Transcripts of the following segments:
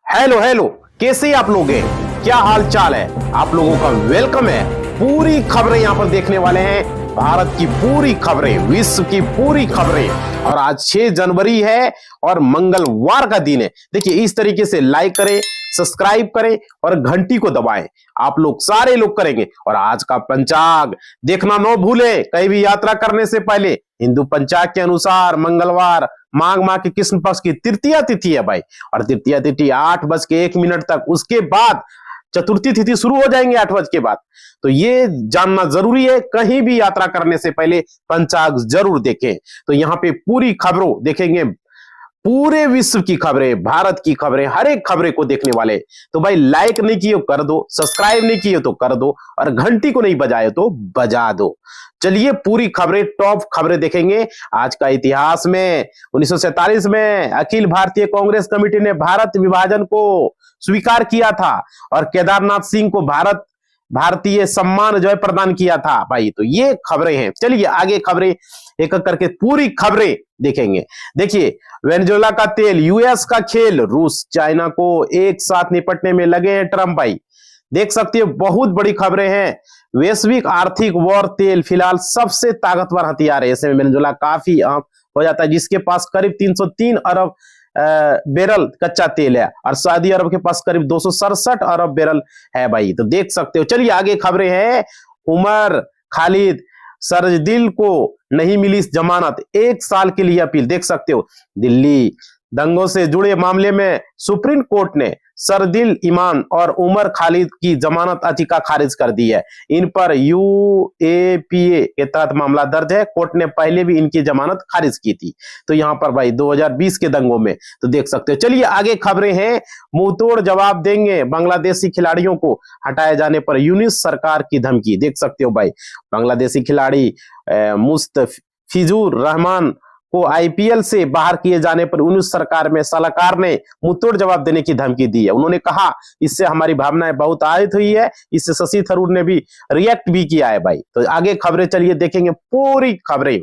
Hello hello, कैसे आप लोग हैं? क्या हाल चाल है? आप लोगों का वेलकम है। पूरी खबरें यहाँ पर देखने वाले हैं, भारत की पूरी खबरें, विश्व की पूरी खबरें। और आज 6 जनवरी है और मंगलवार का दिन है। देखिए, इस तरीके से लाइक करें, सब्सक्राइब करें और घंटी को दबाएं। आप लोग सारे लोग करेंगे। और आज का पंचांग देखना न भूलें। कहीं भी यात्रा करने से पहले हिंदू पंचांग के अनुसार मंगलवार माघ माह के कृष्ण पक्ष की तृतीया तिथि है भाई। और तृतीया तिथि 8:01 तक, उसके बाद चतुर्थी तिथि शुरू हो जाएंगे 8 बज के बाद। तो ये जानना जरूरी है, कहीं भी यात्रा करने से पहले पंचांग जरूर देखें। तो यहाँ पे पूरी खबरों देखेंगे, पूरे विश्व की खबरें, भारत की खबरें, हर एक खबरें को देखने वाले। तो भाई लाइक नहीं किए कर दो, सब्सक्राइब नहीं किए तो कर दो, और घंटी को नहीं बजाए तो बजा दो। चलिए पूरी खबरें, टॉप खबरें देखेंगे। आज का इतिहास में 1947 में अखिल भारतीय कांग्रेस कमेटी ने भारत विभाजन को स्वीकार किया था और केदारनाथ सिंह को भारतीय सम्मान जो है प्रदान किया था भाई। तो ये खबरें हैं। चलिए आगे खबरें एक एक करके पूरी खबरें देखेंगे। देखिए, वेनेजुएला का तेल, यूएस का खेल, रूस चाइना को एक साथ निपटने में लगे हैं ट्रंप भाई। देख सकते हो, बहुत बड़ी खबरें हैं। वैश्विक आर्थिक वॉर, तेल फिलहाल सबसे ताकतवर हथियार है। ऐसे में वेनेजुएला काफी अहम हो जाता है, जिसके पास करीब 303 अरब बैरल कच्चा तेल है, और सऊदी अरब के पास करीब 267 अरब बैरल है भाई। तो देख सकते हो। चलिए आगे खबरें हैं। उमर खालिद सरदिल को नहीं मिली जमानत, 1 साल के लिए अपील। देख सकते हो, दिल्ली दंगों से जुड़े मामले में सुप्रीम कोर्ट ने सरदिल इमान और उमर खालिद की जमानत याचिका खारिज कर दी है। इन पर यूएपीए के तहत मामला दर्ज है। कोर्ट ने पहले भी इनकी जमानत खारिज की थी। तो यहां पर भाई 2020 के दंगों में। तो देख सकते हो। चलिए आगे खबरें हैं। मुंहतोड़ जवाब देंगे बांग्लादेशी खिलाड़ियों को हटाए जाने पर यूनिस सरकार की धमकी। देख सकते हो भाई, बांग्लादेशी खिलाड़ी मुस्तफिजुर रहमान को आईपीएल से बाहर किए जाने पर यूनिस सरकार में सलाहकार ने मुंहतोड़ जवाब देने की धमकी दी है। उन्होंने कहा, इससे हमारी भावनाएं बहुत आहत हुई है। इससे शशि थरूर ने भी रिएक्ट भी किया है भाई। तो आगे खबरें चलिए देखेंगे, पूरी खबरें।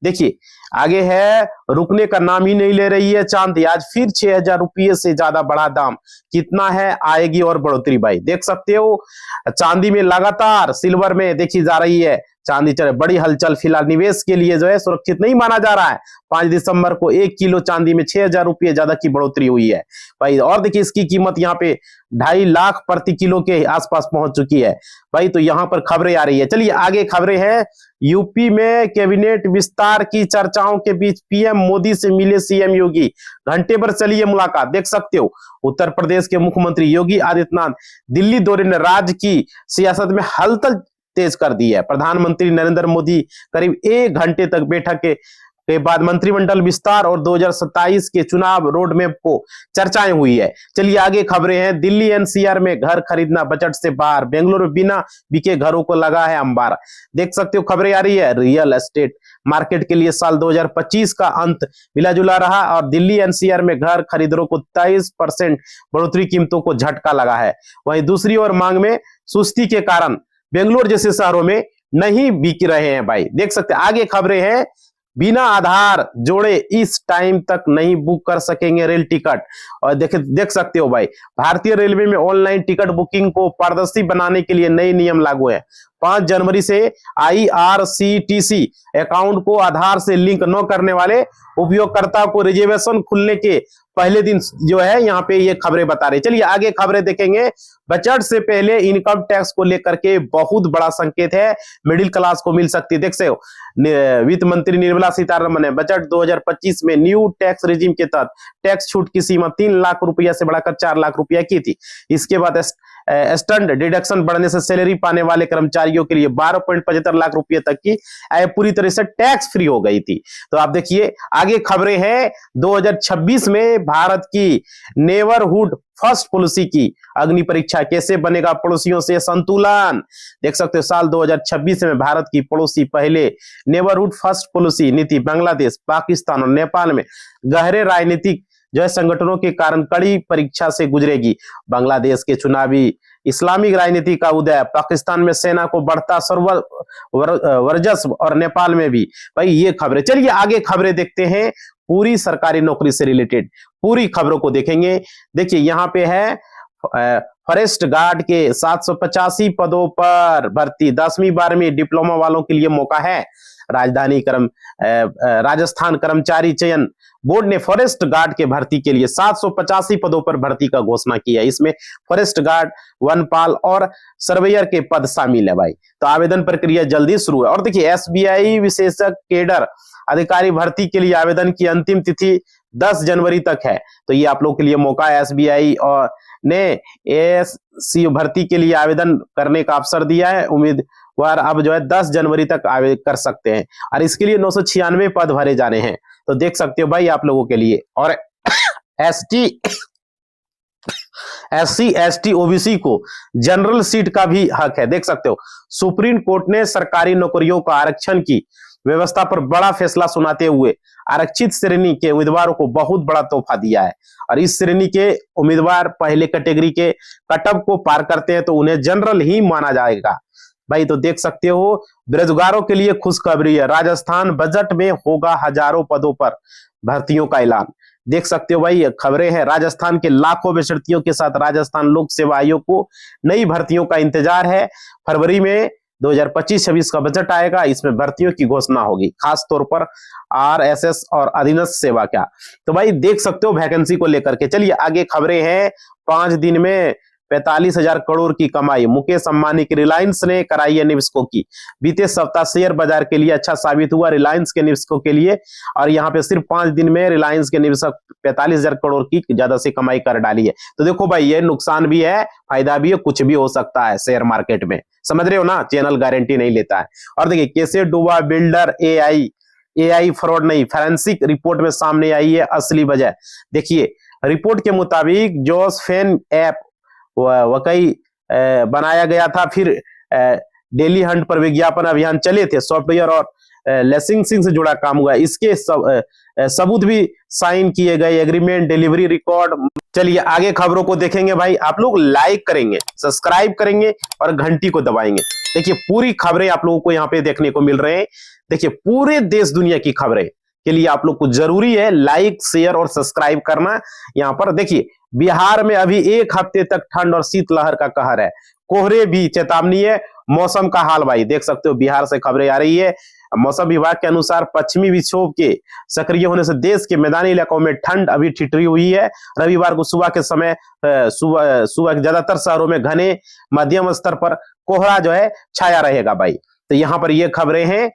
देखिए आगे है, रुकने का नाम ही नहीं ले रही है चांदी। आज फिर 6,000 रुपये से ज्यादा बढ़ा दाम। कितना है, आएगी और बढ़ोतरी भाई। देख सकते हो, चांदी में लगातार, सिल्वर में देखी जा रही है चांदी चले बड़ी हलचल। फिलहाल निवेश के लिए जो है सुरक्षित नहीं माना जा रहा है। 5 दिसंबर को 1 किलो चांदी में 6,000 रुपये ज्यादा की बढ़ोतरी हुई है भाई। और देखिए, इसकी कीमत यहाँ पे 2.5 लाख प्रति किलो के आसपास पहुंच चुकी है भाई। तो यहाँ पर खबरें आ रही है। चलिए आगे खबरें हैं। यूपी में कैबिनेट विस्तार की चर्चाओं के बीच पीएम मोदी से मिले सीएम योगी। घंटे भर चली है मुलाकात। देख सकते हो, उत्तर प्रदेश के मुख्यमंत्री योगी आदित्यनाथ दिल्ली दौरे ने राज्य की सियासत में हलचल तेज कर दी है। प्रधानमंत्री नरेंद्र मोदी करीब 1 घंटे तक बैठक के बाद मंत्रिमंडल विस्तार और 2027 के चुनाव रोड मैप को चर्चाएं हुई है। चलिए आगे खबरें हैं। दिल्ली एनसीआर में घर खरीदना बजट से बाहर, बेंगलुरु बिना बिके घरों को लगा है अंबार। देख सकते हो, खबरें आ रही है। रियल एस्टेट मार्केट के लिए साल 2025 का अंत मिला जुला रहा और दिल्ली एनसीआर में घर खरीदारों को 23% बढ़ोतरी कीमतों को झटका लगा है। वहीं दूसरी ओर मांग में सुस्ती के कारण बेंगलोर जैसे शहरों में नहीं बिक रहे हैं भाई। देख सकते हैं। आगे खबरें हैं। बिना आधार जोड़े इस टाइम तक नहीं बुक कर सकेंगे रेल टिकट। और देख सकते हो भाई, भारतीय रेलवे में ऑनलाइन टिकट बुकिंग को पारदर्शी बनाने के लिए नए नियम लागू है। 5 जनवरी से आईआरसीटीसी अकाउंट को आधार से लिंक न करने वाले उपयोगकर्ता को रिजर्वेशन खुलने के पहले दिन जो है यहाँ पे ये खबरें बता रही। चलिए आगे खबरें देखेंगे। बजट से पहले इनकम टैक्स को लेकर के बहुत बड़ा संकेत है, मिडिल क्लास को मिल सकती है। देख सकते हो, वित्त मंत्री निर्मला सीतारमण ने बजट 2025 में न्यू टैक्स रिजीम के तहत टैक्स छूट की सीमा 3 लाख रुपया से बढ़ाकर 4 लाख रुपया की थी। इसके बाद स्टैंड डिडक्शन बढ़ने से सैलरी पाने वाले कर्मचारियों के लिए 12.75 लाख रुपए तक की आय पूरी तरह से टैक्स फ्री हो गई थी। तो आप देखिए आगे खबरें हैं। 2026 में भारत की नेबरहुड फर्स्ट पॉलिसी की अग्नि परीक्षा, कैसे बनेगा पड़ोसियों से संतुलन। देख सकते हो, साल 2026 में भारत की पड़ोसी पहले नेबरहुड फर्स्ट पॉलिसी नीति बांग्लादेश, पाकिस्तान और नेपाल में गहरे राजनीतिक जो है संगठनों के कारण कड़ी परीक्षा से गुजरेगी। बांग्लादेश के चुनावी इस्लामिक राजनीति का उदय, पाकिस्तान में सेना को बढ़ता वर्चस्व और नेपाल में भी भाई ये खबरें। चलिए आगे खबरें देखते हैं। पूरी सरकारी नौकरी से रिलेटेड पूरी खबरों को देखेंगे। देखिए यहाँ पे है फॉरेस्ट गार्ड के 785 पदों पर भर्ती, 10वीं 12वीं डिप्लोमा वालों के लिए मौका है। राजस्थान कर्मचारी चयन बोर्ड ने फॉरेस्ट गार्ड के भर्ती के लिए 785 पदों पर भर्ती का घोषणा किया। इसमें फॉरेस्ट गार्ड, वनपाल और सर्वेयर के पद शामिल है भाई। तो आवेदन प्रक्रिया जल्दी शुरू है। और देखिए एसबीआई विशेषज्ञ केडर अधिकारी भर्ती के लिए आवेदन की अंतिम तिथि 10 जनवरी तक है। तो ये आप लोग के लिए मौका है। एसबीआई और ने एएससी भर्ती के लिए आवेदन करने का अवसर दिया है। उम्मीदवार अब जो है 10 जनवरी तक आवेदन कर सकते हैं और इसके लिए 996 पद भरे जाने हैं। तो देख सकते हो भाई आप लोगों के लिए। और SC ST OBC को जनरल सीट का भी हक है। देख सकते हो सुप्रीम कोर्ट ने सरकारी नौकरियों का आरक्षण की व्यवस्था पर बड़ा फैसला सुनाते हुए आरक्षित श्रेणी के उम्मीदवारों को बहुत बड़ा तोहफा दिया है। और इस श्रेणी के उम्मीदवार पहले कैटेगरी के कटअप को पार करते हैं तो उन्हें जनरल ही माना जाएगा भाई। तो देख सकते हो बेरोजगारों के लिए खुशखबरी है। राजस्थान बजट में होगा हजारों पदों पर भर्तियों का ऐलान। देख सकते हो भाई खबरें हैं। राजस्थान के लाखों अभ्यर्थियों के साथ राजस्थान लोक सेवा आयोग को नई भर्तियों का इंतजार है। फरवरी में 2025-26 का बजट आएगा, इसमें भर्तियों की घोषणा होगी, खास तौर पर RSS और अधीनस्थ सेवा का। तो भाई देख सकते हो वैकेंसी को लेकर के। चलिए आगे खबरें हैं। 5 दिन में 45,000 करोड़ की कमाई, मुकेश अंबानी की रिलायंस ने कराई है निवेशकों की। बीते सप्ताह शेयर बाजार के लिए अच्छा साबित हुआ रिलायंस के निवेशकों के लिए। और यहाँ पे सिर्फ 5 दिन में रिलायंस के निवेशक 45,000 करोड़ की ज्यादा से कमाई कर डाली है। तो देखो भाई ये नुकसान भी है, फायदा भी है, कुछ भी हो सकता है शेयर मार्केट में, समझ रहे हो ना। चैनल गारंटी नहीं लेता है। और देखिए कैसे डूबा बिल्डर AI फ्रॉड नहीं, फॉरेंसिक रिपोर्ट में सामने आई है असली वजह। देखिए रिपोर्ट के मुताबिक जोसफेन ऐप वकई बनाया गया था, फिर डेली हंट पर विज्ञापन अभियान चले थे, सॉफ्टवेयर और लाइसेंसिंग से जुड़ा काम हुआ। इसके सबूत भी साइन किए गए, एग्रीमेंट, डिलीवरी रिकॉर्ड। चलिए आगे खबरों को देखेंगे भाई। आप लोग लाइक करेंगे, सब्सक्राइब करेंगे और घंटी को दबाएंगे। देखिए पूरी खबरें आप लोगों को यहाँ पे देखने को मिल रहे हैं। देखिए पूरे देश दुनिया की खबरें के लिए आप लोग को जरूरी है लाइक, शेयर और सब्सक्राइब करना। यहाँ पर देखिए बिहार में अभी 1 हफ्ते तक ठंड और शीतलहर का कहर है, कोहरे भी चेतावनी है। मौसम का हाल भाई देख सकते हो, बिहार से खबरें आ रही है। मौसम विभाग के अनुसार पश्चिमी विक्षोभ के सक्रिय होने से देश के मैदानी इलाकों में ठंड अभी ठिठुरी हुई है। रविवार को सुबह के समय सुबह ज्यादातर शहरों में घने मध्यम स्तर पर कोहरा जो है छाया रहेगा भाई। तो यहाँ पर ये खबरें हैं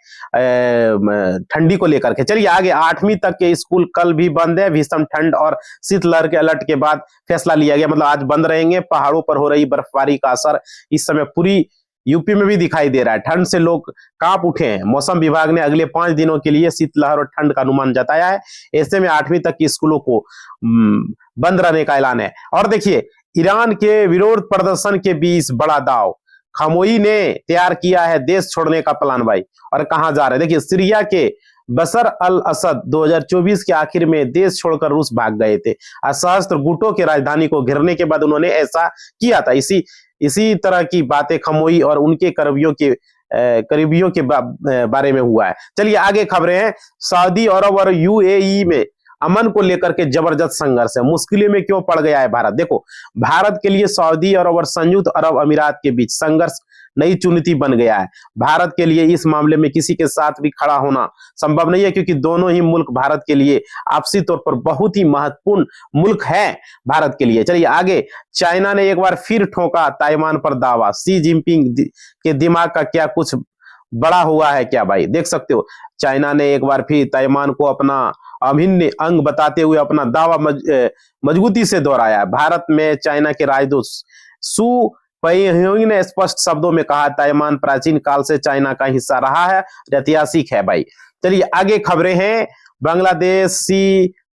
ठंडी को लेकर के। चलिए आगे 8वीं तक के स्कूल कल भी बंद है। भीषण ठंड और शीतलहर के अलर्ट के बाद फैसला लिया गया, मतलब आज बंद रहेंगे। पहाड़ों पर हो रही बर्फबारी का असर इस समय पूरी यूपी में भी दिखाई दे रहा है। ठंड से लोग कांप उठे हैं। मौसम विभाग ने अगले 5 दिनों के लिए शीतलहर और ठंड का अनुमान जताया है। ऐसे में 8वीं तक के स्कूलों को बंद रहने का ऐलान है। और देखिए ईरान के विरोध प्रदर्शन के बीच बड़ा दाव, खमोई ने तैयार किया है देश छोड़ने का प्लान भाई। और कहां जा रहे हैं देखिए, सीरिया के बशर अल असद 2024 के आखिर में देश छोड़कर रूस भाग गए थे। सशस्त्र गुटों के राजधानी को घेरने के बाद उन्होंने ऐसा किया था। इसी तरह की बातें खमोई और उनके करीबियों के बारे में हुआ है। चलिए आगे खबरें हैं। सऊदी अरब और UAE में अमन को लेकर के जबरदस्त संघर्ष है। मुश्किलों में क्यों पड़ गया है भारत? देखो भारत के लिए सऊदी अरब और संयुक्त अरब अमीरात के बीच संघर्ष नई चुनौती बन गया है। भारत के लिए इस मामले में किसी के साथ भी खड़ा होना संभव नहीं है, क्योंकि दोनों ही मुल्क भारत के लिए आपसी तौर पर बहुत ही महत्वपूर्ण मुल्क है भारत के लिए। चलिए आगे, चाइना ने एक बार फिर ठोका ताइवान पर दावा। शी जिनपिंग के दिमाग का क्या कुछ बड़ा हुआ है क्या भाई? देख सकते हो चाइना ने एक बार फिर ताइवान को अपना अभिन्न अंग बताते हुए अपना दावा मजबूती से दोहराया। भारत में चाइना के राजदूत सू पैहियोंग ने स्पष्ट शब्दों में कहा ताइवान प्राचीन काल से चाइना का हिस्सा रहा है, ऐतिहासिक है भाई। चलिए आगे खबरें हैं। बांग्लादेश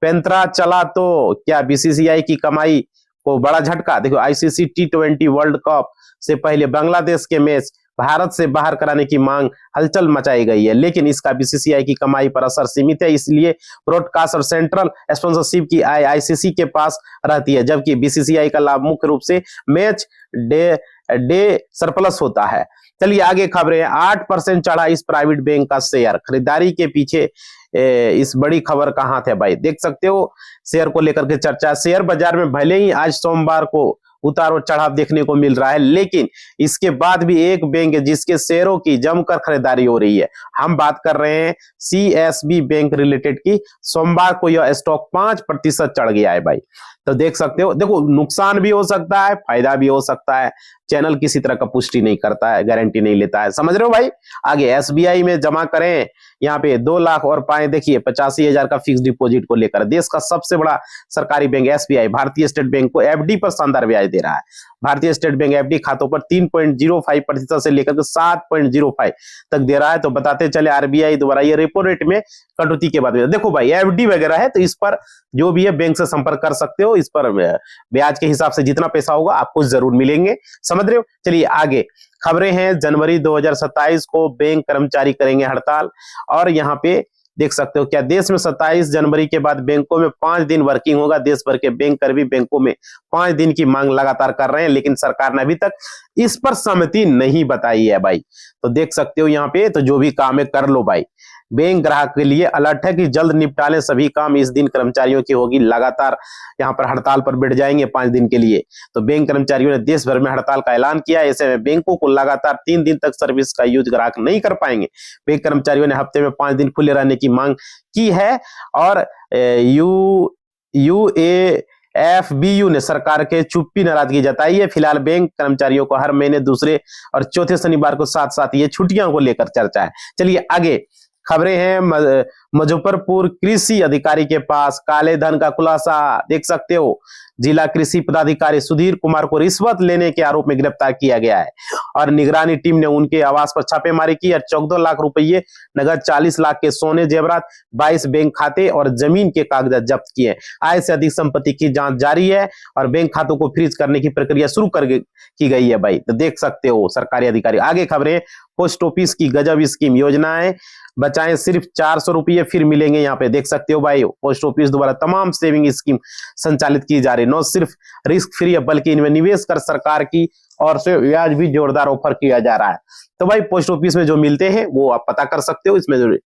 पेंत्रा चला तो क्या BCCI की कमाई को बड़ा झटका? देखो ICC T20 वर्ल्ड कप से पहले बांग्लादेश के मैच भारत से बाहर कराने की मांग हलचल मचाई गई है, लेकिन इसका BCCI की कमाई पर असर सीमित है। इसलिए ब्रॉडकास्ट और सेंट्रल स्पॉन्सरशिप की ICC के पास रहती है, जबकि BCCI का लाभ मुख्य रूप से मैच डे सरप्लस होता है। चलिए आगे खबरें। 8% चढ़ा इस प्राइवेट बैंक का शेयर, खरीदारी के पीछे इस बड़ी खबर कहां थे भाई, देख सकते हो शेयर को लेकर के चर्चा। शेयर बाजार में भले ही आज सोमवार को उतार और चढ़ाव देखने को मिल रहा है, लेकिन इसके बाद भी एक बैंक है जिसके शेयरों की जमकर खरीदारी हो रही है। हम बात कर रहे हैं सीएसबी बैंक रिलेटेड की। सोमवार को यह स्टॉक 5% चढ़ गया है भाई। तो देख सकते हो, देखो नुकसान भी हो सकता है, फायदा भी हो सकता है। चैनल किसी तरह का पुष्टि नहीं करता है, गारंटी नहीं लेता है, समझ रहे हो भाई। आगे एसबीआई में जमा करें, यहाँ पे 2 लाख और पाए देखिए 85,000 का फिक्स डिपॉजिट को लेकर। देश का सबसे बड़ा सरकारी बैंक एसबीआई भारतीय स्टेट बैंक को एफडी पर शानदार ब्याज दे रहा है। भारतीय स्टेट बैंक एफडी खातों पर 3.05% से लेकर 7.05 तक दे रहा है। तो बताते चले आरबीआई द्वारा ये रेपो रेट में कटौती के बाद देखो भाई एफडी वगैरह है, तो इस पर जो भी है बैंक से संपर्क कर सकते हो। इस पर ब्याज के हिसाब से जितना पैसा होगा आपको जरूर मिलेंगे, समझ रहे हो। चलिए आगे खबरें हैं। जनवरी 2027 को बैंक कर्मचारी करेंगे हड़ताल, और यहाँ पे देख सकते हो क्या देश में 27 जनवरी के बाद बैंकों में 5 दिन वर्किंग होगा। देश भर के बैंक कर्मी बैंकों में 5 दिन की मांग लगातार कर रहे हैं, लेकिन सरकार ने अभी तक इस पर सहमति नहीं बताई है भाई। तो देख सकते हो यहाँ पे, तो जो भी काम है कर लो भाई। बैंक ग्राहक के लिए अलर्ट है कि जल्द निपटा लें सभी काम। इस दिन कर्मचारियों की होगी लगातार यहाँ पर हड़ताल पर बैठ जाएंगे 5 दिन के लिए। तो बैंक कर्मचारियों ने देश भर में हड़ताल का ऐलान किया है। ऐसे में बैंकों को लगातार 3 दिन तक सर्विस का यूज ग्राहक नहीं कर पाएंगे। बैंक कर्मचारियों ने हफ्ते में 5 दिन खुले रहने की मांग की है, और यूएएफबीयू ने सरकार के चुप्पी नाराजगी जताई है। फिलहाल बैंक कर्मचारियों को हर महीने दूसरे और चौथे शनिवार को साथ साथ ये छुट्टियों को लेकर चर्चा है। चलिए आगे खबरें हैं। मुजफ्फरपुर कृषि अधिकारी के पास काले धन का खुलासा, देख सकते हो। जिला कृषि पदाधिकारी सुधीर कुमार को रिश्वत लेने के आरोप में गिरफ्तार किया गया है, और निगरानी टीम ने उनके आवास पर छापेमारी की और 14 लाख रुपये नगद, 40 लाख के सोने जेवरात, 22 बैंक खाते और जमीन के कागजात जब्त किए। आय से अधिक संपत्ति की जांच जारी है, और बैंक खातों को फ्रीज करने की प्रक्रिया शुरू की गई है भाई। तो देख सकते हो सरकारी अधिकारी। आगे खबरें। पोस्ट ऑफिस की गजब स्कीम, योजनाएं बचाएं सिर्फ 400 रुपये फिर मिलेंगे। यहाँ पे देख सकते हो भाई, पोस्ट ऑफिस द्वारा तमाम सेविंग स्कीम संचालित की जा रही। न सिर्फ रिस्क फ्री है, बल्कि इनमें निवेश कर सरकार की और से ब्याज भी जोरदार ऑफर किया जा रहा है। तो भाई पोस्ट ऑफिस में जो मिलते हैं वो आप पता कर सकते हो। इसमें जो